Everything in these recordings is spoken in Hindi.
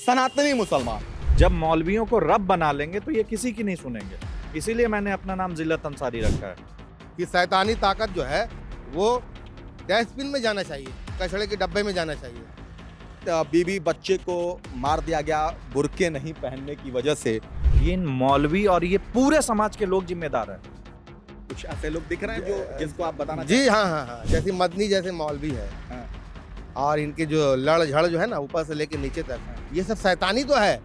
सनातनी मुसलमान। जब मौलवियों को रब बना लेंगे तो ये किसी की नहीं सुनेंगे। इसीलिए मैंने अपना नाम जिल्लत अंसारी रखा है। कि शैतानी ताकत जो है वो डस्टबिन में जाना चाहिए, कचड़े के डब्बे में जाना चाहिए। बीवी बच्चे को मार दिया गया बुर्के नहीं पहनने की वजह से। ये इन मौलवी और ये पूरे समाज के लोग जिम्मेदार हैं। कुछ ऐसे लोग दिख रहे हैं जो जिसको आप बताना जी हाँ, जैसे मदनी जैसे मौलवी है हाँ। और इनके जो लड़ झड़ जो है ना ऊपर से लेके नीचे तक, ये सब शैतानी तो है।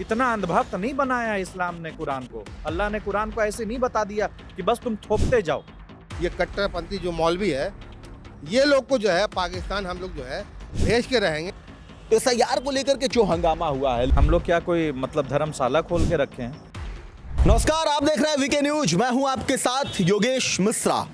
इतना अंधभक्त नहीं बनाया इस्लाम ने कुरान को। अल्लाह ने कुरान को ऐसे नहीं बता दिया कि बस तुम थोपते जाओ। ये कट्टरपंथी जो मौलवी है, ये लोग को जो है पाकिस्तान हम लोग जो है भेज के रहेंगे। तो SIR को लेकर के जो हंगामा हुआ है। हम लोग क्या कोई मतलब धर्मशाला खोल के रखे हैं? नमस्कार, आप देख रहे हैं वीके न्यूज। मैं हूं आपके साथ योगेश मिश्रा।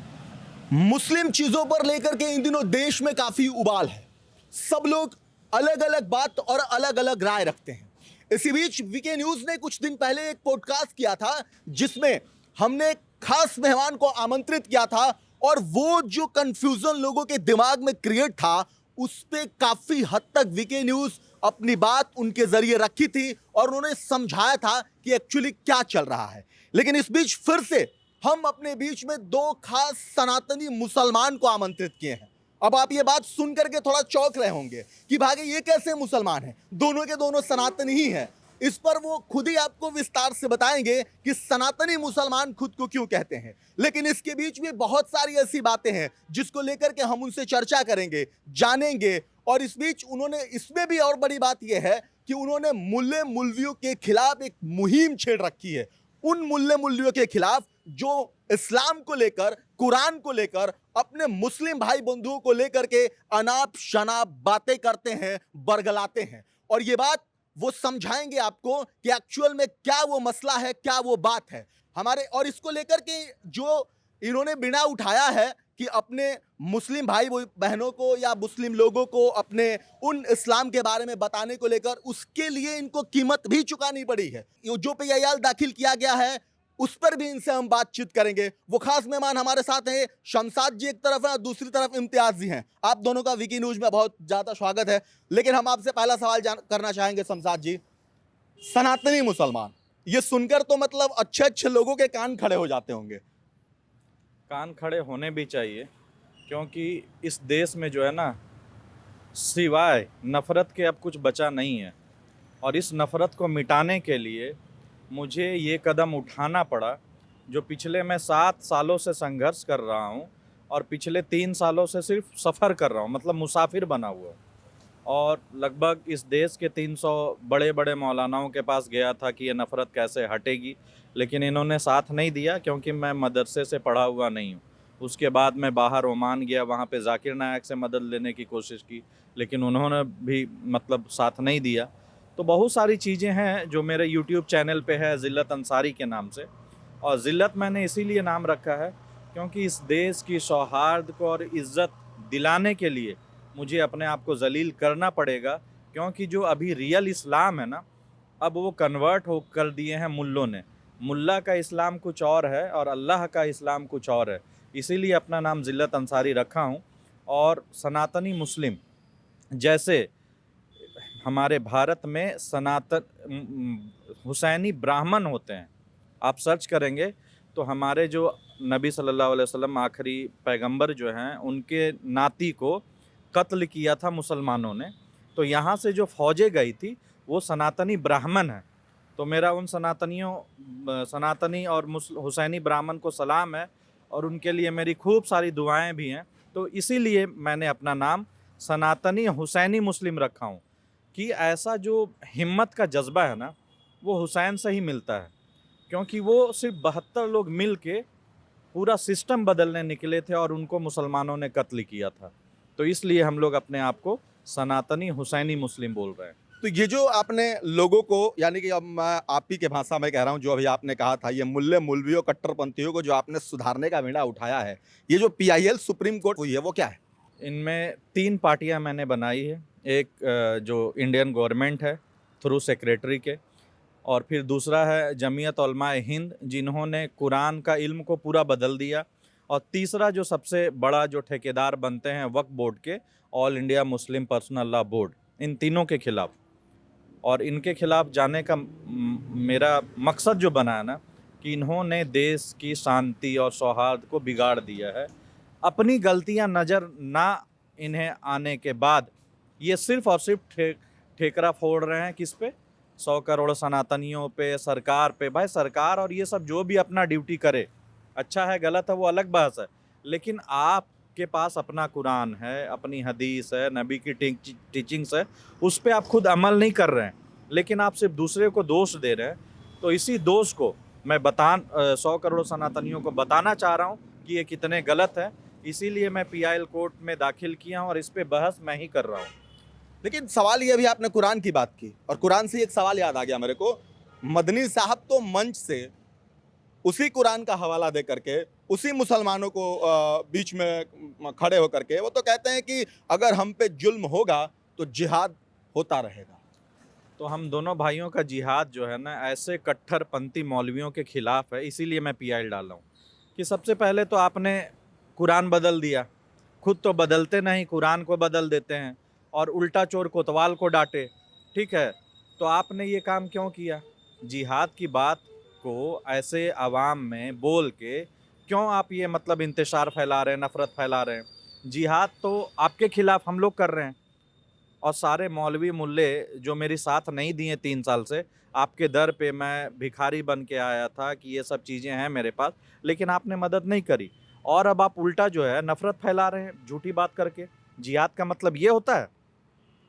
मुस्लिम चीजों पर लेकर के इन दिनों देश में काफी उबाल है। सब लोग अलग अलग बात और अलग अलग राय रखते हैं। इसी बीच वीके न्यूज ने कुछ दिन पहले एक पॉडकास्ट किया था जिसमें हमने खास मेहमान को आमंत्रित किया था और वो जो कंफ्यूजन लोगों के दिमाग में क्रिएट था उस पे काफी हद तक वीके न्यूज अपनी बात उनके जरिए रखी थी और उन्होंने समझाया था कि एक्चुअली क्या चल रहा है। लेकिन इस बीच फिर से हम अपने बीच में दो खास सनातनी मुसलमान को आमंत्रित किए हैं। अब आप ये बात सुन करके थोड़ा चौंक रहे होंगे कि भागे ये कैसे मुसलमान हैं, दोनों के दोनों सनातनी ही हैं। इस पर वो खुद ही आपको विस्तार से बताएंगे कि सनातनी मुसलमान खुद को क्यों कहते हैं। लेकिन इसके बीच में बहुत सारी ऐसी बातें हैं जिसको लेकर के हम उनसे चर्चा करेंगे, जानेंगे। और इस बीच उन्होंने इसमें भी और बड़ी बात यह है कि उन्होंने मुल्ले मुल्वियों के खिलाफ एक मुहिम छेड़ रखी है। उन मुल्ले मुल्वियों के खिलाफ जो इस्लाम को लेकर, कुरान को लेकर, अपने मुस्लिम भाई बंधुओं को लेकर के अनाप शनाप बातें करते हैं, बरगलाते हैं। और ये बात वो समझाएंगे आपको कि एक्चुअल में क्या वो मसला है, क्या वो बात है हमारे। और इसको लेकर के जो इन्होंने बिना उठाया है कि अपने मुस्लिम भाई बहनों को या मुस्लिम लोगों को अपने उन इस्लाम के बारे में बताने को लेकर, उसके लिए इनको कीमत भी चुकानी पड़ी है। जो PIL दाखिल किया गया है उस पर भी इनसे हम बातचीत करेंगे। वो खास मेहमान हमारे साथ हैं, शमशाद जी एक तरफ है और दूसरी तरफ इम्तियाज जी हैं। आप दोनों का वीके न्यूज में बहुत ज़्यादा स्वागत है। लेकिन हम आपसे पहला सवाल करना चाहेंगे शमशाद जी, सनातनी मुसलमान, ये सुनकर तो मतलब अच्छे अच्छे लोगों के कान खड़े हो जाते होंगे। कान खड़े होने भी चाहिए, क्योंकि इस देश में जो है ना, सिवाय नफ़रत के अब कुछ बचा नहीं है। और इस नफ़रत को मिटाने के लिए मुझे ये कदम उठाना पड़ा, जो पिछले मैं 7 सालों से संघर्ष कर रहा हूँ और पिछले 3 सालों से सिर्फ सफ़र कर रहा हूँ, मतलब मुसाफिर बना हुआ। और लगभग इस देश के 300 बड़े बड़े मौलानाओं के पास गया था कि ये नफ़रत कैसे हटेगी, लेकिन इन्होंने साथ नहीं दिया, क्योंकि मैं मदरसे से पढ़ा हुआ नहीं हूँ। उसके बाद मैं बाहर ओमान गया, वहाँ पे जाकिर नायक से मदद लेने की कोशिश की, लेकिन उन्होंने भी मतलब साथ नहीं दिया। तो बहुत सारी चीज़ें हैं जो मेरे YouTube चैनल पे है जिल्लत अंसारी के नाम से। और जिल्लत मैंने इसीलिए नाम रखा है क्योंकि इस देश की सौहार्द को और इज़्ज़त दिलाने के लिए मुझे अपने आप को जलील करना पड़ेगा। क्योंकि जो अभी रियल इस्लाम है ना, अब वो कन्वर्ट हो कर दिए हैं मुल्लों ने। मुल्ला का इस्लाम कुछ और है और अल्लाह का इस्लाम कुछ और है। इसीलिए अपना नाम जिल्लत अंसारी रखा हूँ। और सनातनी मुस्लिम, जैसे हमारे भारत में हुसैनी ब्राह्मण होते हैं, आप सर्च करेंगे तो हमारे जो नबी सल्लल्लाहु अलैहि वसल्लम आखिरी पैगंबर जो हैं, उनके नाती को कत्ल किया था मुसलमानों ने। तो यहाँ से जो फ़ौजें गई थी वो सनातनी ब्राह्मण हैं। तो मेरा उन सनातनी और हुसैनी ब्राह्मण को सलाम है और उनके लिए मेरी खूब सारी दुआएं भी हैं। तो इसीलिए मैंने अपना नाम सनातनी हुसैनी मुस्लिम रखा हूँ कि ऐसा जो हिम्मत का जज्बा है ना, वो हुसैन से ही मिलता है। क्योंकि वो सिर्फ 72 लोग मिल के पूरा सिस्टम बदलने निकले थे और उनको मुसलमानों ने कत्ल किया था। तो इसलिए हम लोग अपने आप को सनातनी हुसैनी मुस्लिम बोल रहे हैं। तो ये जो आपने लोगों को, यानी कि अब मैं आप ही के भाषा में कह रहा हूँ, जो अभी आपने कहा था, ये मुल्ले मुल्वियों कट्टरपंथियों को जो आपने सुधारने का बीड़ा उठाया है, ये जो PIL सुप्रीम कोर्ट हुई है वो क्या है? इनमें 3 पार्टियां मैंने बनाई है। एक जो इंडियन गवर्नमेंट है थ्रू सेक्रेटरी के, और फिर दूसरा है जमीयत उलमाए हिंद, जिन्होंने कुरान का इल्म को पूरा बदल दिया, और तीसरा जो सबसे बड़ा जो ठेकेदार बनते हैं वक्फ बोर्ड के, all India Muslim personal law board. इन तीनों के खिलाफ। और इनके खिलाफ जाने का मेरा मकसद जो बना है ना, कि इन्होंने देश की शांति और सौहार्द को बिगाड़ दिया है। अपनी गलतियां नज़र ना इन्हें आने के बाद ये सिर्फ और सिर्फ ठेकरा फोड़ रहे हैं किस पे? 100 करोड़ सनातनियों पे, सरकार पे। भाई सरकार और ये सब जो भी अपना ड्यूटी करे, अच्छा है गलत है वो अलग बहस है, लेकिन आपके पास अपना कुरान है, अपनी हदीस है, नबी की टीचिंग्स है, उस पर आप खुद अमल नहीं कर रहे हैं, लेकिन आप सिर्फ दूसरे को दोष दे रहे हैं। तो इसी दोष को मैं 100 करोड़ सनातनियों को बताना चाह रहा हूँ कि ये कितने गलत है। इसीलिए मैं PIL कोर्ट में दाखिल किया हूँ और इस पे बहस मैं ही कर रहा हूँ। लेकिन सवाल ये, अभी आपने कुरान की बात की और कुरान से एक सवाल याद आ गया मेरे को। मदनी साहब तो मंच से उसी कुरान का हवाला दे करके उसी मुसलमानों को बीच में खड़े होकर के वो तो कहते हैं कि अगर हम पे जुल्म होगा तो जिहाद होता रहेगा। तो हम दोनों भाइयों का जिहाद जो है ना ऐसे कट्टरपंथी मौलवियों के खिलाफ है। इसीलिए मैं PIL डाल रहा हूँ कि सबसे पहले तो आपने कुरान बदल दिया, खुद तो बदलते नहीं, कुरान को बदल देते हैं और उल्टा चोर कोतवाल को डांटे। ठीक है, तो आपने ये काम क्यों किया? जिहाद की बात को ऐसे आवाम में बोल के क्यों आप ये मतलब इंतशार फैला रहे हैं, नफ़रत फैला रहे हैं? जिहाद तो आपके खिलाफ हम लोग कर रहे हैं और सारे मौलवी मुल्ले जो मेरी साथ नहीं दिए 3 साल से, आपके दर पे मैं भिखारी बन के आया था कि ये सब चीज़ें हैं मेरे पास, लेकिन आपने मदद नहीं करी। और अब आप उल्टा जो है नफ़रत फैला रहे हैं झूठी बात करके। जिहाद का मतलब ये होता है?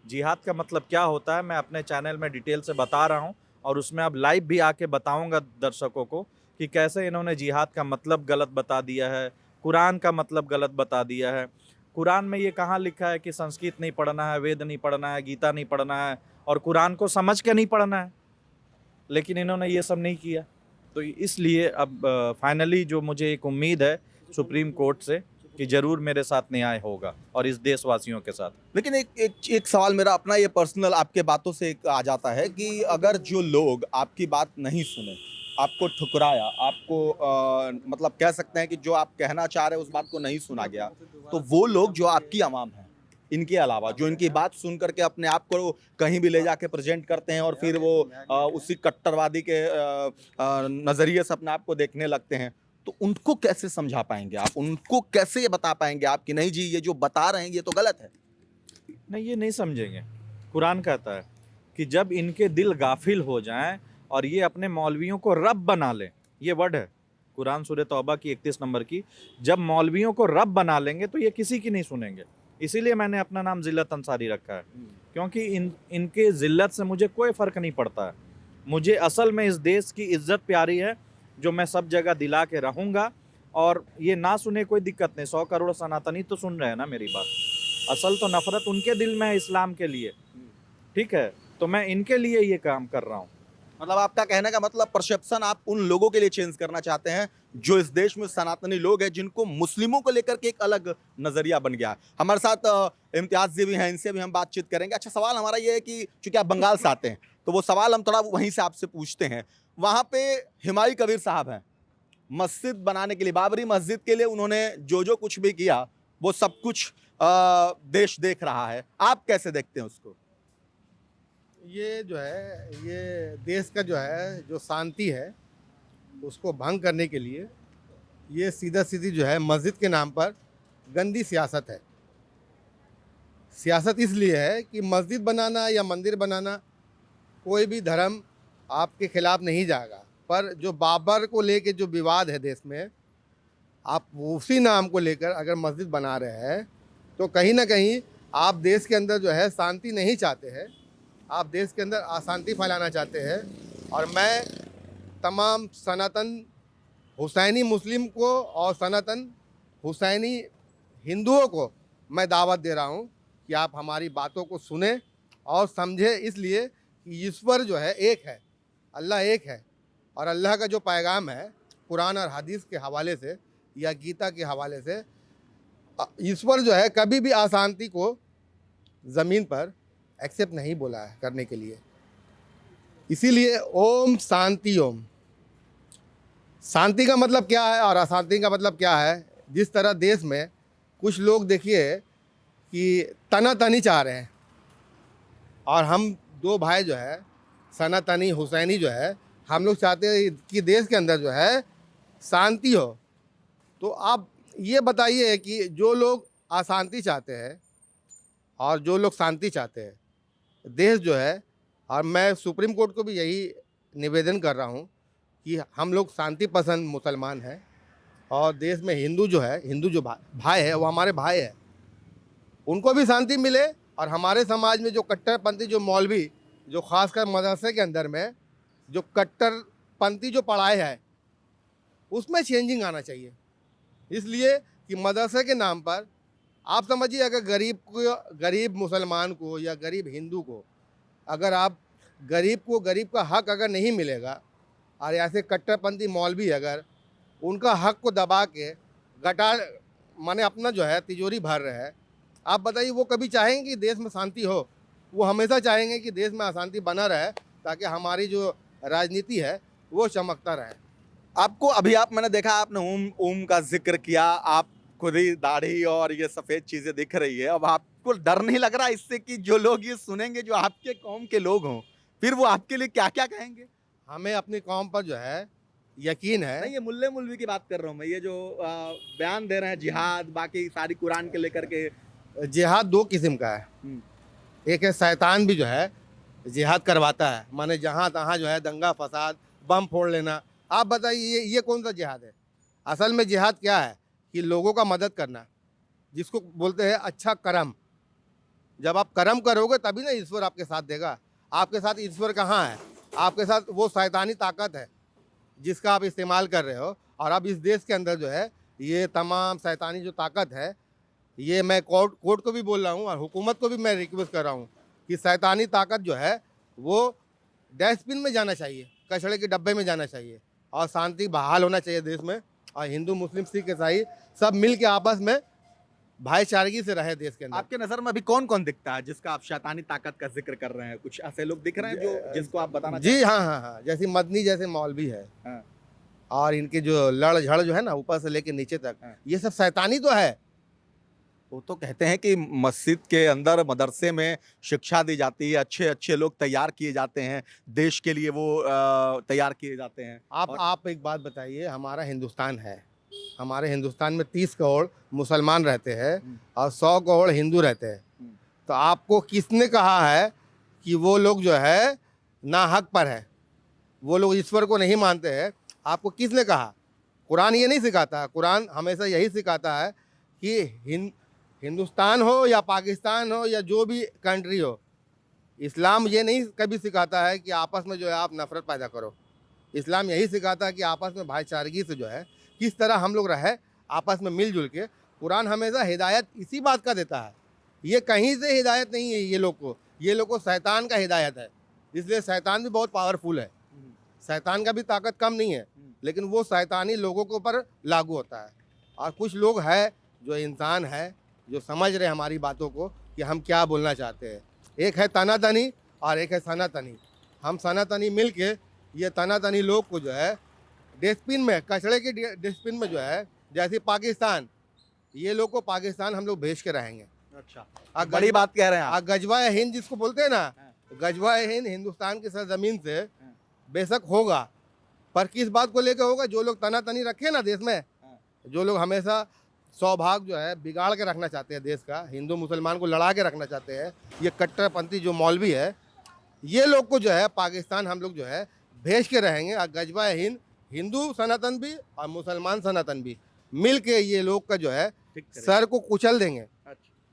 जिहाद का मतलब क्या होता है मैं अपने चैनल में डिटेल से बता रहा हूँ और उसमें अब लाइव भी आके बताऊँगा दर्शकों को कि कैसे इन्होंने जिहाद का मतलब गलत बता दिया है, कुरान का मतलब गलत बता दिया है। कुरान में ये कहाँ लिखा है कि संस्कृत नहीं पढ़ना है, वेद नहीं पढ़ना है, गीता नहीं पढ़ना है और कुरान को समझ के नहीं पढ़ना है? लेकिन इन्होंने ये सब नहीं किया। तो इसलिए अब फाइनली जो मुझे एक उम्मीद है सुप्रीम कोर्ट से कि ज़रूर मेरे साथ न्याय होगा और इस देशवासियों के साथ। लेकिन एक सवाल मेरा अपना ये पर्सनल आपके बातों से एक आ जाता है कि अगर जो लोग आपकी बात नहीं सुने, आपको ठुकराया, आपको मतलब कह सकते हैं कि जो आप कहना चाह रहे हैं उस बात को नहीं सुना गया, तो वो लोग जो आपकी आवाम है, इनके अलावा जो इनकी बात सुन करके अपने आप को कहीं भी ले जाके प्रेजेंट करते हैं और फिर वो उसी कट्टरवादी के नज़रिए से अपने आप को देखने लगते हैं, तो उनको कैसे समझा पाएंगे आप? उनको कैसे ये बता पाएंगे आप कि नहीं जी ये जो बता रहे हैं ये तो गलत है? नहीं, ये नहीं समझेंगे। कुरान कहता है कि जब इनके दिल गाफिल हो जाएं और ये अपने मौलवियों को रब बना लें, ये वर्ड है कुरान सूरह तौबा की 31 नंबर की। जब मौलवियों को रब बना लेंगे तो ये किसी की नहीं सुनेंगे। इसीलिए मैंने अपना नाम जिल्लत अंसारी रखा है, क्योंकि इनके जिल्लत से मुझे कोई फ़र्क नहीं पड़ता है। मुझे असल में इस देश की इज्जत प्यारी है जो मैं सब जगह दिला के रहूँगा। और ये ना सुने कोई दिक्कत नहीं, 100 करोड़ सनातनी तो सुन रहे हैं ना मेरी बात। असल तो नफ़रत उनके दिल में है इस्लाम के लिए, ठीक है, तो मैं इनके लिए ये काम कर रहा हूँ। मतलब आपका कहने का मतलब परसेप्शन आप उन लोगों के लिए चेंज करना चाहते हैं जो इस देश में सनातनी लोग हैं, जिनको मुस्लिमों को लेकर के एक अलग नज़रिया बन गया है। हमारे साथ इम्तियाज़ जी भी हैं, इनसे भी हम बातचीत करेंगे। अच्छा, सवाल हमारा ये है कि चूँकि आप बंगाल से आते हैं तो वो सवाल हम थोड़ा वहीं से आपसे पूछते हैं। वहाँ पे हुमायूं कबीर साहब हैं, मस्जिद बनाने के लिए, बाबरी मस्जिद के लिए उन्होंने जो जो कुछ भी किया वो सब कुछ देश देख रहा है। आप कैसे देखते हैं उसको? ये जो है ये देश का जो है जो शांति है उसको भंग करने के लिए ये सीधा सीधी जो है मस्जिद के नाम पर गंदी सियासत है। सियासत इसलिए है कि मस्जिद बनाना या मंदिर बनाना कोई भी धर्म आपके खिलाफ नहीं जाएगा, पर जो बाबर को लेके जो विवाद है देश में, आप उसी नाम को लेकर अगर मस्जिद बना रहे हैं तो कहीं ना कहीं आप देश के अंदर जो है शांति नहीं चाहते हैं, आप देश के अंदर अशांति फैलाना चाहते हैं। और मैं तमाम सनातन हुसैनी मुस्लिम को और सनातन हुसैनी हिंदुओं को मैं दावत दे रहा हूं कि आप हमारी बातों को सुने और समझे, इसलिए कि ईश्वर जो है एक है, अल्लाह एक है। और अल्लाह का जो पैगाम है कुरान और हदीस के हवाले से या गीता के हवाले से, ईश्वर जो है कभी भी अशांति को ज़मीन पर एक्सेप्ट नहीं बोला है करने के लिए। इसीलिए ओम शांति ओम। शांति का मतलब क्या है और अशांति का मतलब क्या है? जिस तरह देश में कुछ लोग देखिए कि तनातनी चाह रहे हैं, और हम दो भाई जो है सनातनी हुसैनी जो है, हम लोग चाहते हैं कि देश के अंदर जो है शांति हो। तो आप ये बताइए कि जो लोग अशांति चाहते हैं और जो लोग शांति चाहते हैं, देश जो है, और मैं सुप्रीम कोर्ट को भी यही निवेदन कर रहा हूँ कि हम लोग शांति पसंद मुसलमान हैं और देश में हिंदू जो है, हिंदू जो भाई है वो हमारे भाई है, उनको भी शांति मिले। और हमारे समाज में जो कट्टरपंथी जो मौलवी जो खासकर मदरसे के अंदर में जो कट्टरपंथी जो पढ़ाए है उसमें चेंजिंग आना चाहिए। इसलिए कि मदरसे के नाम पर आप समझिए, अगर गरीब मुसलमान को या गरीब हिंदू को, अगर आप गरीब का हक अगर नहीं मिलेगा और ऐसे कट्टरपंथी मौलवी अगर उनका हक को दबा के गटार माने अपना जो है तिजोरी भर रहे हैं, आप बताइए वो कभी चाहेंगे कि देश में शांति हो? वो हमेशा चाहेंगे कि देश में अशांति बना रहे ताकि हमारी जो राजनीति है वो चमकता रहे। आपको अभी मैंने देखा आपने ओम का जिक्र किया, आप खुद ही दाढ़ी और ये सफेद चीजें दिख रही है। अब आपको डर नहीं लग रहा इससे कि जो लोग ये सुनेंगे जो आपके कौम के लोग हों, फिर वो आपके लिए क्या क्या कहेंगे? हमें अपनी कौम पर जो है यकीन है। नहीं, ये मुल्ले मुल्वी की बात कर रहा हूँ मैं, ये जो बयान दे रहे हैं जिहाद बाकी सारी कुरान के लेकर के। जिहाद दो किस्म का है। एक है शैतान भी जो है जिहाद करवाता है, माने जहाँ तहाँ जो है दंगा फसाद बम फोड़ लेना। आप बताइए ये कौन सा जिहाद है? असल में जिहाद क्या है कि लोगों का मदद करना, जिसको बोलते हैं अच्छा कर्म। जब आप कर्म करोगे तभी ना ईश्वर आपके साथ देगा। आपके साथ ईश्वर कहाँ है? आपके साथ वो शैतानी ताकत है जिसका आप इस्तेमाल कर रहे हो। और अब इस देश के अंदर जो है ये तमाम शैतानी जो ताकत है, ये मैं कोर्ट को भी बोल रहा हूँ और हुकूमत को भी मैं रिक्वेस्ट कर रहा हूँ कि शैतानी ताकत जो है वो डस्टबिन में जाना चाहिए, कचड़े के डब्बे में जाना चाहिए और शांति बहाल होना चाहिए देश में। और हिंदू मुस्लिम सिख ईसाई सब मिल के आपस में भाईचारगी से रहे देश के अंदर। आपके नजर में अभी कौन कौन दिखता है जिसका आप शैतानी ताकत का जिक्र कर रहे हैं? कुछ ऐसे लोग दिख रहे हैं जो जिसको आप बताना जी हाँ, जैसे मदनी जैसे मौलवी है। हाँ। और इनके जो लड़ झड़ जो है ना ऊपर से लेके नीचे तक, हाँ। ये सब शैतानी तो है। वो तो कहते हैं कि मस्जिद के अंदर मदरसे में शिक्षा दी जाती है, अच्छे अच्छे लोग तैयार किए जाते हैं, देश के लिए वो तैयार किए जाते हैं। आप एक बात बताइए, हमारा हिंदुस्तान है, हमारे हिंदुस्तान में 30 करोड़ मुसलमान रहते हैं और 100 करोड़ हिंदू रहते हैं। तो आपको किसने कहा है कि वो लोग जो है ना हक पर है, वो लोग ईश्वर को नहीं मानते हैं? आपको किसने कहा? कुरान ये नहीं सिखाता। कुरान हमेशा यही सिखाता है कि हिंदुस्तान हो या पाकिस्तान हो या जो भी कंट्री हो, इस्लाम ये नहीं कभी सिखाता है कि आपस में जो है आप नफरत पैदा करो। इस्लाम यही सिखाता है कि आपस में भाईचारगी से जो है किस तरह हम लोग रहे आपस में मिलजुल के। कुरान हमेशा हिदायत इसी बात का देता है, ये कहीं से हिदायत नहीं है। ये लोग को शैतान का हिदायत है। इसलिए शैतान भी बहुत पावरफुल है, शैतान का भी ताकत कम नहीं है, लेकिन वो शैतानी लोगों के ऊपर लागू होता है। और कुछ लोग हैं जो इंसान है जो समझ रहे हमारी बातों को कि हम क्या बोलना चाहते हैं। एक है तनातनी और एक है सनातनी। हम सनातनी मिल के ये तनातनी लोग को जो है डस्टबिन में, कचड़े के डस्टबिन में जो है, जैसे पाकिस्तान, ये लोग को पाकिस्तान हम लोग भेज के रहेंगे। अच्छा, बड़ी बात कह रहे हैं आप। गजवा हिंद जिसको बोलते हैं ना, गजवा हिंद हिंदुस्तान की सरजमीन से बेशक होगा, पर किस बात को लेकर होगा? जो लोग तनातनी रखे ना देश में, जो लोग हमेशा सौभाग्य जो है बिगाड़ के रखना चाहते हैं देश का, हिंदू मुसलमान को लड़ा के रखना चाहते हैं, ये कट्टरपंथी जो मौलवी है, ये लोग को जो है पाकिस्तान हम लोग जो है भेज के रहेंगे। और गजवा हिंद हिंदू सनातन भी और मुसलमान सनातन भी मिल के ये लोग का जो है सर को कुचल देंगे।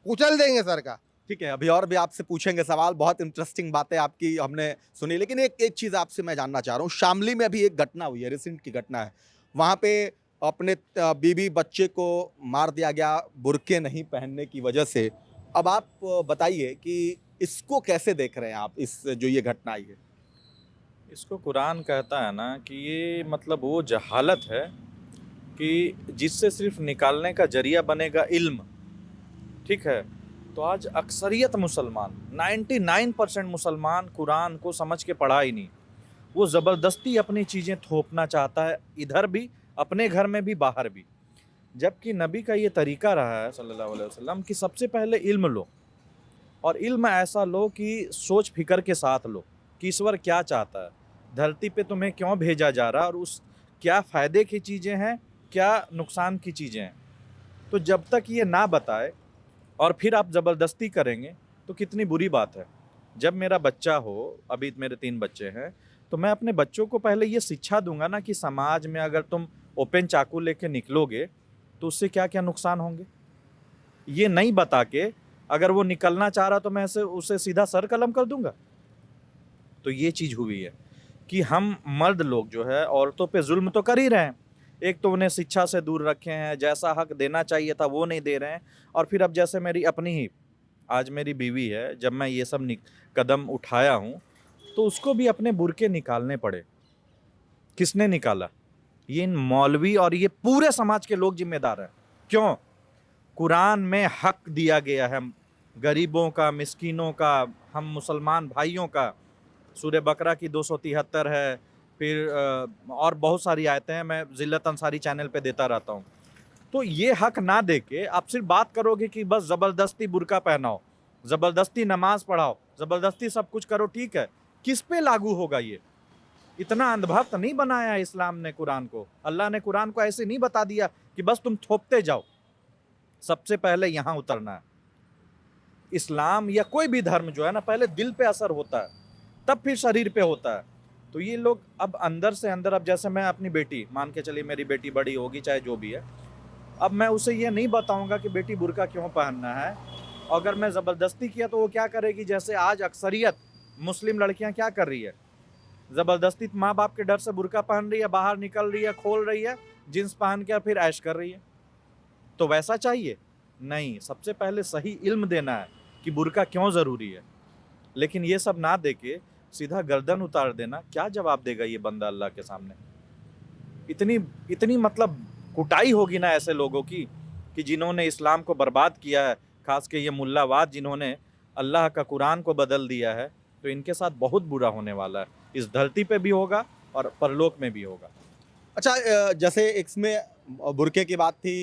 कुचल देंगे सर का। ठीक है, अभी और भी आपसे पूछेंगे सवाल, बहुत इंटरेस्टिंग बातें आपकी हमने सुनी। लेकिन एक चीज़ आपसे मैं जानना चाह रहा हूँ, शामली में अभी एक घटना हुई है, रिसेंट की घटना है। वहाँ पे अपने बीवी बच्चे को मार दिया गया बुर्के नहीं पहनने की वजह से। अब आप बताइए कि इसको कैसे देख रहे हैं आप, इस जो ये घटना आई है? इसको कुरान कहता है ना कि ये मतलब वो जहालत है कि जिससे सिर्फ निकालने का जरिया बनेगा इल्म। ठीक है, तो आज अक्सरियत मुसलमान 99% मुसलमान कुरान को समझ के पढ़ा ही नहीं। वो ज़बरदस्ती अपनी चीज़ें थोपना चाहता है, इधर भी, अपने घर में भी, बाहर भी। जबकि नबी का ये तरीका रहा है सल्लल्लाहु अलैहि वसल्लम कि सबसे पहले इल्म लो, और इल्म ऐसा लो कि सोच फिकर के साथ लो कि ईश्वर क्या चाहता है, धरती पे तुम्हें क्यों भेजा जा रहा है, और उस क्या फ़ायदे की चीज़ें हैं, क्या नुकसान की चीज़ें हैं। तो जब तक ये ना बताए और फिर आप ज़बरदस्ती करेंगे तो कितनी बुरी बात है। जब मेरा बच्चा हो, अभी मेरे 3 बच्चे हैं, तो मैं अपने बच्चों को पहले ये शिक्षा दूंगा ना कि समाज में अगर तुम ओपन चाकू लेके निकलोगे तो उससे क्या क्या नुकसान होंगे। ये नहीं बता के अगर वो निकलना चाह रहा तो मैं उसे सीधा सर कलम कर दूंगा। तो ये चीज़ हुई है कि हम मर्द लोग जो है औरतों पे जुल्म तो कर ही रहे हैं। एक तो उन्हें शिक्षा से दूर रखे हैं, जैसा हक देना चाहिए था वो नहीं दे रहे हैं, और फिर अब जैसे मेरी अपनी ही आज मेरी बीवी है, जब मैं ये सब कदम उठाया हूँ तो उसको भी अपने बुर्के निकालने पड़े। किसने निकाला? ये इन मौलवी और ये पूरे समाज के लोग जिम्मेदार हैं। क्यों? कुरान में हक दिया गया है गरीबों का, मिस्कीनों का, हम मुसलमान भाइयों का। सूरह बकरा की 273 है, फिर और बहुत सारी आयतें हैं, मैं जिल्लत अंसारी चैनल पे देता रहता हूँ। तो ये हक ना दे के आप सिर्फ बात करोगे कि बस ज़बरदस्ती बुर्का पहनाओ, ज़बरदस्ती नमाज पढ़ाओ, ज़बरदस्ती सब कुछ करो, ठीक है। किस पे लागू होगा ये? इतना अंधभक्त नहीं बनाया है इस्लाम ने कुरान को। अल्लाह ने कुरान को ऐसे नहीं बता दिया कि बस तुम थोपते जाओ। सबसे पहले यहाँ उतरना है। इस्लाम या कोई भी धर्म जो है ना, पहले दिल पे असर होता है, तब फिर शरीर पे होता है। तो ये लोग अब अंदर से अंदर, अब जैसे मैं अपनी बेटी, मान के चलिए मेरी बेटी बड़ी होगी चाहे जो भी है, अब मैं उसे ये नहीं बताऊंगा कि बेटी बुर्का क्यों पहनना है। अगर मैं ज़बरदस्ती किया तो वो क्या करेगी? जैसे आज अक्सरियत मुस्लिम लड़कियां क्या कर रही है, ज़बरदस्ती माँ बाप के डर से बुर्का पहन रही है, बाहर निकल रही है, खोल रही है, जींस पहन के फिर ऐश कर रही है। तो वैसा चाहिए? नहीं, सबसे पहले सही इल्म देना है कि बुर्का क्यों ज़रूरी है। लेकिन ये सब ना दे के सीधा गर्दन उतार देना, क्या जवाब देगा ये बंदा अल्लाह के सामने? इतनी मतलब कुटाई होगी ना ऐसे लोगों की कि जिन्होंने इस्लाम को बर्बाद किया है, खास के ये मुल्लावाद जिन्होंने अल्लाह का कुरान को बदल दिया है, तो इनके साथ बहुत बुरा होने वाला है। इस धरती पे भी होगा और परलोक में भी होगा। अच्छा, जैसे इसमें बुर्के की बात थी,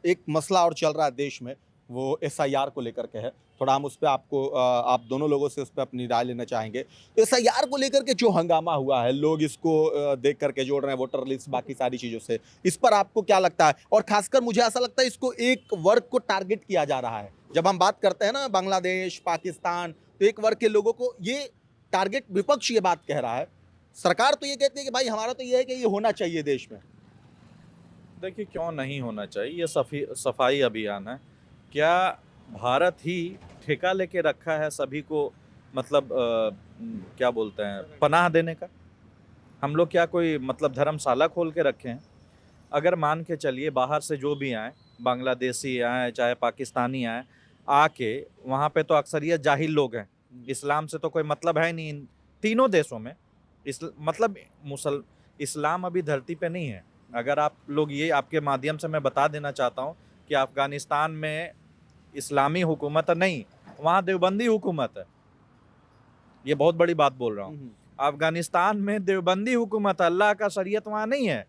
एक मसला और चल रहा है देश में, वो एसआईआर को लेकर के है। थोड़ा हम उस पर आप दोनों लोगों से उस पर अपनी राय लेना चाहेंगे। एसआईआर को लेकर के जो हंगामा हुआ है, लोग इसको देख करके जोड़ रहे हैं वोटर लिस्ट बाकी सारी चीज़ों से, इस पर आपको क्या लगता है? और खासकर मुझे ऐसा लगता है इसको एक वर्ग को टारगेट किया जा रहा है। जब हम बात करते हैं ना बांग्लादेश, पाकिस्तान, तो एक वर्ग के लोगों को ये टारगेट, विपक्ष ये बात कह रहा है। सरकार तो ये कहती है कि भाई हमारा तो ये है कि ये होना चाहिए देश में। देखिए, क्यों नहीं होना चाहिए? ये सफाई अभियान है। क्या भारत ही ठेका लेके रखा है सभी को, मतलब क्या बोलते हैं, पनाह देने का? हम लोग क्या कोई मतलब धर्मशाला खोल के रखे हैं? अगर मान के चलिए बाहर से जो भी आए, बांग्लादेशी आए चाहे पाकिस्तानी आए, आके वहाँ पे तो अक्सरियत जाहिल लोग हैं, इस्लाम से तो कोई मतलब है नहीं इन तीनों देशों में। मतलब इस्लाम अभी धरती पे नहीं है। अगर आप लोग, ये आपके माध्यम से मैं बता देना चाहता हूँ कि अफ़गानिस्तान में इस्लामी हुकूमत नहीं, वहाँ देवबंदी हुकूमत है। ये बहुत बड़ी बात बोल रहा हूँ। अफ़गानिस्तान में देवबंदी हुकूमत, अल्लाह का शरीयत वहाँ नहीं है,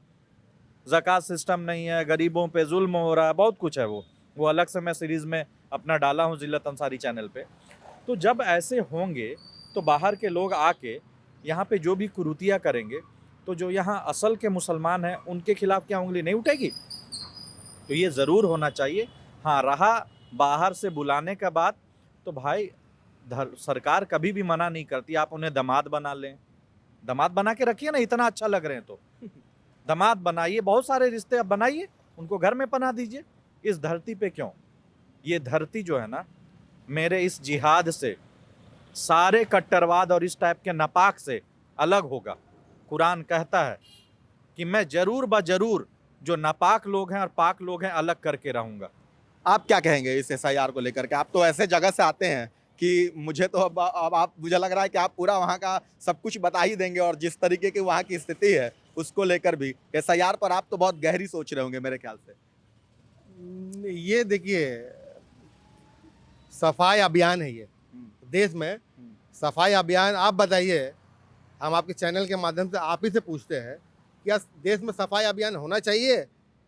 ज़कात सिस्टम नहीं है, गरीबों पे जुल्म हो रहा है, बहुत कुछ है। वो अलग से मैं सीरीज़ में अपना डाला हूँ जिल्लत अंसारी चैनल पे। तो जब ऐसे होंगे तो बाहर के लोग आके यहाँ पे जो भी कुरीतियाँ करेंगे, तो जो यहाँ असल के मुसलमान हैं उनके खिलाफ क्या उंगली नहीं उठेगी? तो ये ज़रूर होना चाहिए। हाँ, रहा बाहर से बुलाने का बात, तो भाई सरकार कभी भी मना नहीं करती, आप उन्हें दामाद बना लें, दामाद बना के रखिए ना, इतना अच्छा लग रहे हैं तो दामाद बनाइए, बहुत सारे रिश्ते अब बनाइए, उनको घर में पना दीजिए। इस धरती पे क्यों? ये धरती जो है ना, मेरे इस जिहाद से, सारे कट्टरवाद और इस टाइप के नापाक से अलग होगा। कुरान कहता है कि मैं ज़रूर ब-ज़रूर जो नापाक लोग हैं और पाक लोग हैं अलग करके रहूँगा। आप क्या कहेंगे इस एसआईआर को लेकर के? आप तो ऐसे जगह से आते हैं कि मुझे तो अब आप, मुझे लग रहा है कि आप पूरा वहाँ का सब कुछ बता ही देंगे, और जिस तरीके की वहाँ की स्थिति है उसको लेकर भी एसआईआर पर आप तो बहुत गहरी सोच रहे होंगे मेरे ख्याल से। ये देखिए, सफाई अभियान है ये देश में। सफाई अभियान, आप बताइए, हम आपके चैनल के माध्यम से आप ही से पूछते हैं, क्या देश में सफाई अभियान होना चाहिए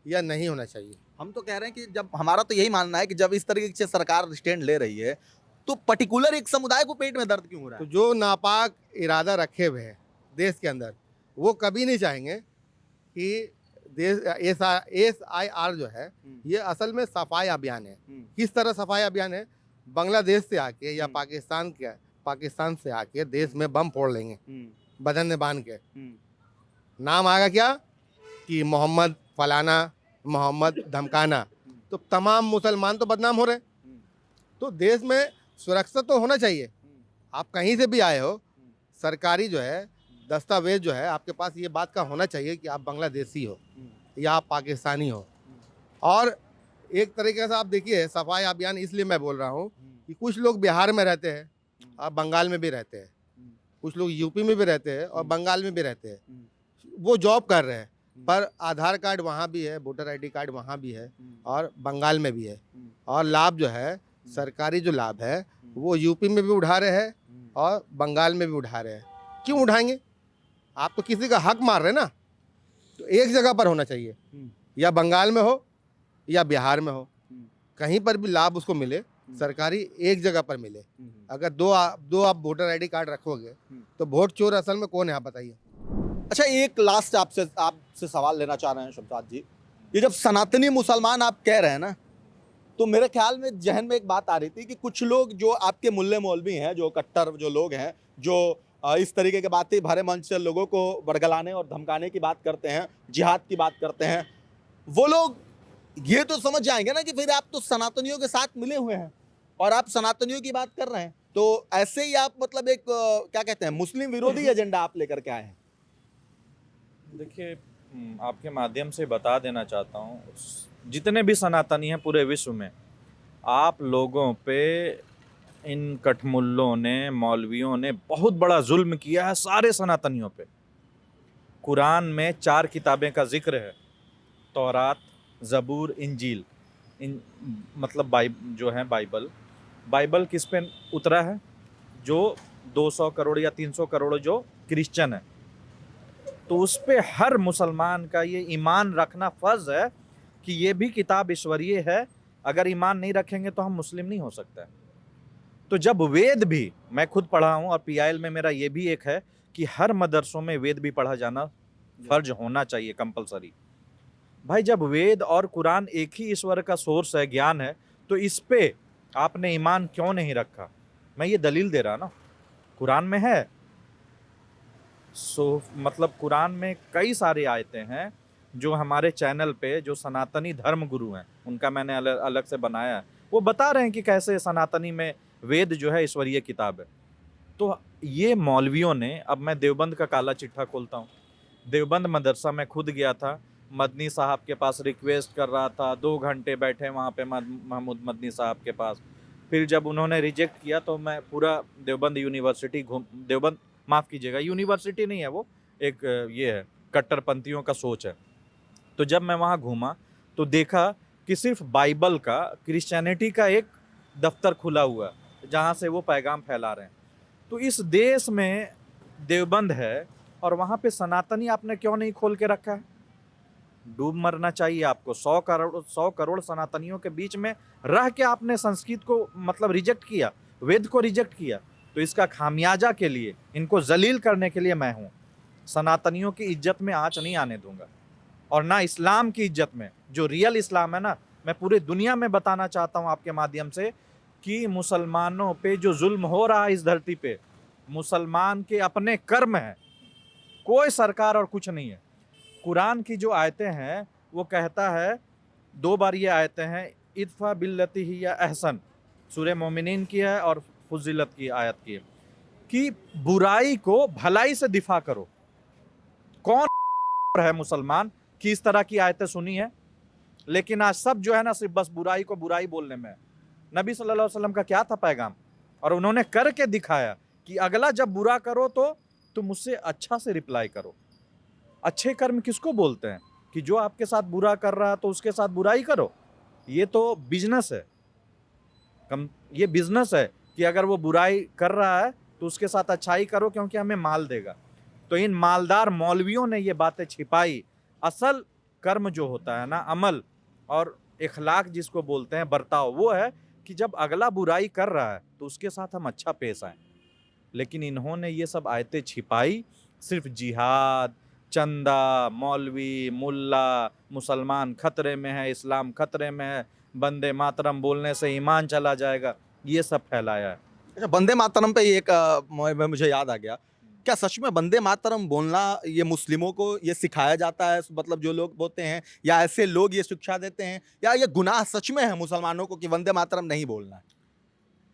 या नहीं होना चाहिए? हम तो कह रहे हैं कि जब, हमारा तो यही मानना है कि जब इस तरीके से सरकार स्टैंड ले रही है तो पर्टिकुलर एक समुदाय को पेट में दर्द क्यों हो रहा तो है? जो नापाक इरादा रखे हुए हैं देश के अंदर, वो कभी नहीं चाहेंगे कि देश SIR जो है ये असल में सफाई अभियान है। किस तरह सफाई अभियान है? बांग्लादेश से आके या पाकिस्तान से आके देश में बम फोड़ लेंगे बदन में बांध के। नाम आएगा क्या कि मोहम्मद फलाना, मोहम्मद धमकाना, तो तमाम मुसलमान तो बदनाम हो रहे हैं। तो देश में सुरक्षा तो होना चाहिए। आप कहीं से भी आए हो, सरकारी जो है दस्तावेज जो है आपके पास ये बात का होना चाहिए कि आप बांग्लादेशी हो या आप पाकिस्तानी हो। और एक तरीके से आप देखिए सफाई अभियान इसलिए मैं बोल रहा हूँ कि कुछ लोग बिहार में रहते हैं और बंगाल में भी रहते हैं, कुछ लोग यूपी में भी रहते हैं और बंगाल में भी रहते हैं। वो जॉब कर रहे हैं पर आधार कार्ड वहाँ भी है, वोटर ID कार्ड वहाँ भी है और बंगाल में भी है। और लाभ जो है सरकारी जो लाभ है वो यूपी में भी उठा रहे हैं और बंगाल में भी उठा रहे हैं। क्यों उठाएंगे? आप तो किसी का हक मार रहे हैं ना। तो एक जगह पर होना चाहिए, या बंगाल में हो या बिहार में हो, कहीं पर भी लाभ उसको मिले, सरकारी एक जगह पर मिले। अगर दो आप वोटर ID कार्ड रखोगे तो वोट चोर असल में कौन है आप बताइए। अच्छा, एक लास्ट आपसे सवाल लेना चाह रहे हैं शमशाद जी। ये जब सनातनी मुसलमान आप कह रहे हैं ना, तो मेरे ख्याल में जहन में एक बात आ रही थी कि कुछ लोग जो आपके मुल्ले मौलवी हैं, जो कट्टर जो लोग हैं, जो इस तरीके के बातें भरे मंच से लोगों को बरगलाने और धमकाने की बात करते हैं, जिहाद की बात करते हैं, वो लोग ये तो समझ जाएंगे ना कि फिर आप तो सनातनियों के साथ मिले हुए हैं और आप सनातनियों की बात कर रहे हैं। तो ऐसे ही आप मतलब एक क्या कहते हैं, मुस्लिम विरोधी एजेंडा आप लेकर के आए हैं। देखिए, आपके माध्यम से बता देना चाहता हूँ, जितने भी सनातनी हैं पूरे विश्व में, आप लोगों पे इन कठमुल्लों ने, मौलवियों ने बहुत बड़ा जुल्म किया है सारे सनातनियों पे। कुरान में 4 किताबें का जिक्र है, तौरात, ज़बूर, इंजील। मतलब जो है बाइबल किस पे उतरा है? जो 200 करोड़ या 300 करोड़ जो क्रिश्चियन है, तो उस पे हर मुसलमान का ये ईमान रखना फ़र्ज़ है कि ये भी किताब ईश्वरीय है। अगर ईमान नहीं रखेंगे तो हम मुस्लिम नहीं हो सकते। तो जब वेद भी, मैं खुद पढ़ा हूँ और PIL में मेरा ये भी एक है कि हर मदरसों में वेद भी पढ़ा जाना फ़र्ज होना चाहिए, कंपलसरी। भाई, जब वेद और कुरान एक ही ईश्वर का सोर्स है, ज्ञान है, तो इस पे आपने ईमान क्यों नहीं रखा? मैं ये दलील दे रहा ना, कुरान में है। मतलब कुरान में कई सारी आयतें हैं जो हमारे चैनल पे जो सनातनी धर्म गुरु हैं उनका मैंने अलग से बनाया है, वो बता रहे हैं कि कैसे सनातनी में वेद जो है ईश्वरीय किताब है। तो ये मौलवियों ने, अब मैं देवबंद का काला चिट्ठा खोलता हूँ। देवबंद मदरसा में खुद गया था, मदनी साहब के पास रिक्वेस्ट कर रहा था, 2 घंटे बैठे वहाँ पे महमूद मदनी साहब के पास। फिर जब उन्होंने रिजेक्ट किया तो मैं पूरा देवबंद यूनिवर्सिटी देवबंद, माफ़ कीजिएगा, यूनिवर्सिटी नहीं है वो, एक ये है, कट्टरपंथियों का सोच है। तो जब मैं वहाँ घूमा तो देखा कि सिर्फ बाइबल का, क्रिश्चियनिटी का एक दफ्तर खुला हुआ है जहाँ से वो पैगाम फैला रहे हैं। तो इस देश में देवबंद है और वहाँ पे सनातनी आपने क्यों नहीं खोल के रखा है? डूब मरना चाहिए आपको। 100 करोड़ सनातनियों के बीच में रह के आपने संस्कृत को मतलब रिजेक्ट किया, वेद को रिजेक्ट किया। तो इसका खामियाजा के लिए, इनको जलील करने के लिए मैं हूँ। सनातनियों की इज्जत में आँच नहीं आने दूंगा, और ना इस्लाम की इज्जत में, जो रियल इस्लाम है ना। मैं पूरी दुनिया में बताना चाहता हूँ आपके माध्यम से कि मुसलमानों पे जो जुल्म हो रहा है इस धरती पे, मुसलमान के अपने कर्म हैं, कोई सरकार और कुछ नहीं है। कुरान की जो आयतें हैं वो कहता है, 2 बार ये आयतें हैं, इदफा बिल्लती ही या एहसन, सूरह मोमिनीन की है और फुजिलत की आयत की है, कि बुराई को भलाई से दिफा करो। कौन है मुसलमान कि इस तरह की आयतें सुनी है? लेकिन आज सब जो है ना सिर्फ बस बुराई को बुराई बोलने में है। नबी सल्लल्लाहु अलैहि वसल्लम का क्या था पैगाम? और उन्होंने करके दिखाया कि अगला जब बुरा करो तो तुम उससे अच्छा से रिप्लाई करो। अच्छे कर्म किसको बोलते हैं? कि जो आपके साथ बुरा कर रहा है तो उसके साथ बुराई करो। ये तो बिजनेस है, ये बिजनेस है कि अगर वो बुराई कर रहा है तो उसके साथ अच्छाई करो क्योंकि हमें माल देगा। तो इन मालदार मौलवियों ने ये बातें छिपाई। असल कर्म जो होता है ना, अमल और इखलाक जिसको बोलते हैं, बर्ताव, वो है कि जब अगला बुराई कर रहा है तो उसके साथ हम अच्छा पेश आए। लेकिन इन्होंने ये सब आयतें छिपाई, सिर्फ जिहाद, चंदा, मौलवी, मुल्ला, मुसलमान खतरे में है, इस्लाम खतरे में है, वंदे मातरम बोलने से ईमान चला जाएगा, ये सब फैलाया है। अच्छा, वंदे मातरम पे एक मुझे याद आ गया, क्या सच में वंदे मातरम बोलना ये मुस्लिमों को ये सिखाया जाता है, मतलब जो लोग बोलते हैं, या ऐसे लोग ये शिक्षा देते हैं, या ये गुनाह सच में है मुसलमानों को कि वंदे मातरम नहीं बोलना है?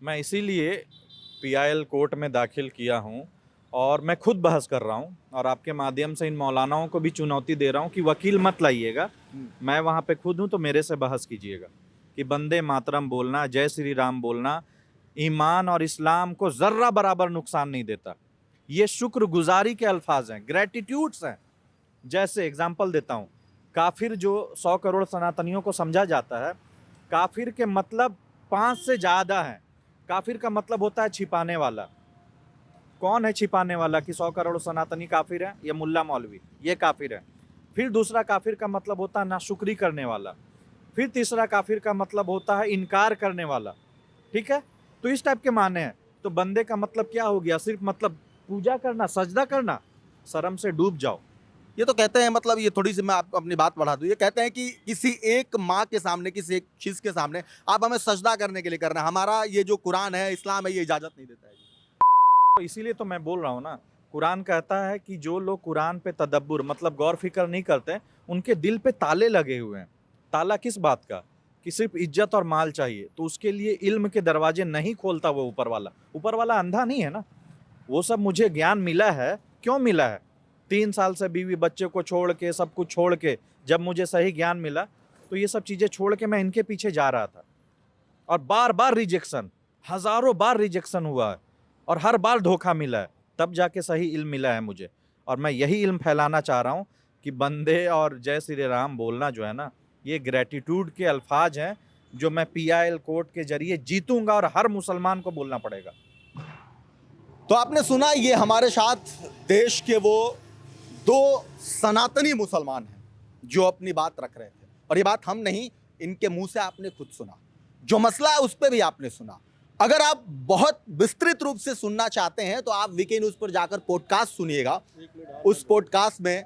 मैं इसीलिए पीआईएल कोर्ट में दाखिल किया हूँ और मैं खुद बहस कर रहा हूँ और आपके माध्यम से इन मौलानाओं को भी चुनौती दे रहा हूँ कि वकील मत लाइएगा, मैं वहाँ पे खुद हूँ, तो मेरे से बहस कीजिएगा कि वंदे मातरम बोलना, जय श्री राम बोलना ईमान और इस्लाम को ज़र्रा बराबर नुकसान नहीं देता। ये शुक्रगुजारी के अल्फाज हैं, ग्रेटिट्यूड्स हैं। जैसे एग्जाम्पल देता हूँ, काफिर जो 100 करोड़ सनातनियों को समझा जाता है, काफिर के मतलब 5 से ज़्यादा हैं। काफिर का मतलब होता है छिपाने वाला। कौन है छिपाने वाला कि 100 करोड़ सनातनी काफिर है? ये मुल्ला मौलवी, ये काफिर है। फिर दूसरा काफिर का मतलब होता है नाशुक्री करने वाला। फिर तीसरा काफिर का मतलब होता है इनकार करने वाला। ठीक है, तो इस टाइप के माने हैं। तो बंदे का मतलब क्या हो गया? सिर्फ मतलब पूजा करना, सजदा करना। शर्म से डूब जाओ। ये तो कहते हैं, मतलब ये थोड़ी सी मैं आपको अपनी बात बढ़ा दूं, ये कहते हैं कि किसी एक माँ के सामने, किसी एक चीज़ के सामने आप हमें सजदा करने के लिए करना है, हमारा ये जो कुरान है, इस्लाम है, ये इजाज़त नहीं देता है। तो इसीलिए तो मैं बोल रहा हूँ ना, कुरान कहता है कि जो लोग कुरान पे तदब्बुर मतलब गौर फिक्र नहीं करते, उनके दिल पे ताले लगे हुए हैं। ताला किस बात का? कि सिर्फ इज्जत और माल चाहिए, तो उसके लिए इल्म के दरवाजे नहीं खोलता वो ऊपर वाला। ऊपर वाला अंधा नहीं है ना। वो सब मुझे ज्ञान मिला है, क्यों मिला है? 3 साल से बीवी बच्चे को छोड़ के, सब कुछ छोड़ के, जब मुझे सही ज्ञान मिला तो ये सब चीज़ें छोड़ के मैं इनके पीछे जा रहा था। और बार बार रिजेक्शन, हज़ारों बार रिजेक्शन हुआ है और हर बार धोखा मिला है, तब जाके सही इल्म मिला है मुझे। और मैं यही इल्म फैलाना चाह रहा हूँ कि बंदे और जय श्री राम बोलना जो है ना, ये ग्रेटिट्यूड के अल्फाज हैं जो मैं पीआईएल कोर्ट के जरिए जीतूंगा और हर मुसलमान को बोलना पड़ेगा। तो आपने सुना, ये हमारे साथ देश के वो 2 सनातनी मुसलमान हैं जो अपनी बात रख रहे थे, और ये बात हम नहीं, इनके मुंह से आपने खुद सुना। जो मसला है उस पर भी आपने सुना। अगर आप बहुत विस्तृत रूप से सुनना चाहते हैं तो आप वीके न्यूज़ पर जाकर पॉडकास्ट सुनिएगा। उस पॉडकास्ट में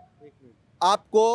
आपको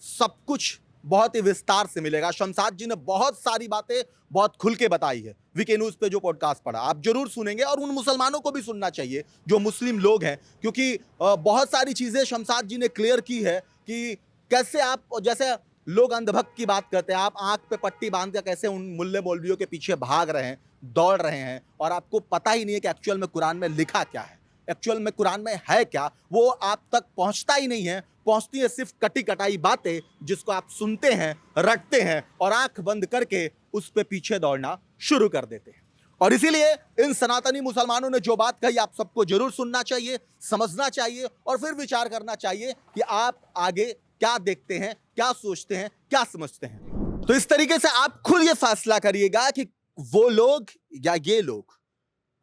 सब कुछ बहुत ही विस्तार से मिलेगा। शमशाद जी ने बहुत सारी बातें बहुत खुल के बताई है वीके न्यूज़ पे, जो पॉडकास्ट पढ़ा आप जरूर सुनेंगे। और उन मुसलमानों को भी सुनना चाहिए जो मुस्लिम लोग हैं, क्योंकि बहुत सारी चीज़ें शमशाद जी ने क्लियर की है कि कैसे आप, जैसे लोग अंधभक्त की बात करते हैं, आप आंख पे पट्टी बांध कर कैसे उन मुल्ले मौलवियों के पीछे भाग रहे हैं, दौड़ रहे हैं, और आपको पता ही नहीं है कि एक्चुअल में कुरान में लिखा क्या है, एक्चुअल में कुरान में है क्या, वो आप तक पहुंचता ही नहीं है। पहुंचती है सिर्फ कटी कटाई बातें, जिसको आप सुनते हैं, रटते हैं और आंख बंद करके उस पे पीछे दौड़ना शुरू कर देते हैं। और इसीलिए इन सनातनी मुसलमानों ने जो बात कही, आप सबको जरूर सुनना चाहिए, समझना चाहिए और फिर विचार करना चाहिए कि आप आगे क्या देखते हैं, क्या सोचते हैं, क्या समझते हैं। तो इस तरीके से आप खुद ये फैसला करिएगा कि वो लोग या ये लोग,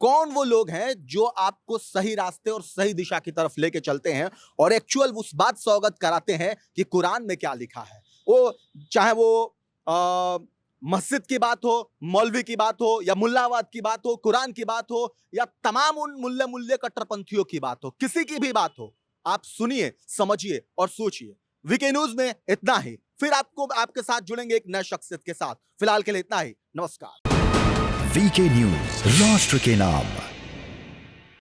कौन वो लोग हैं जो आपको सही रास्ते और सही दिशा की तरफ लेके चलते हैं और एक्चुअल उस बात से अवगत कराते हैं कि कुरान में क्या लिखा है। वो चाहे वो मस्जिद की बात हो, मौलवी की बात हो, या मुल्लावाद की बात हो, कुरान की बात हो, या तमाम उन मुल्ले कट्टरपंथियों की बात हो, किसी की भी बात हो, आप सुनिए, समझिए और सोचिए। वीके न्यूज़ में इतना ही, फिर आपके साथ जुड़ेंगे एक नए शख्सियत के साथ। फिलहाल के लिए इतना ही, नमस्कार। वीके न्यूज़, राष्ट्र के नाम।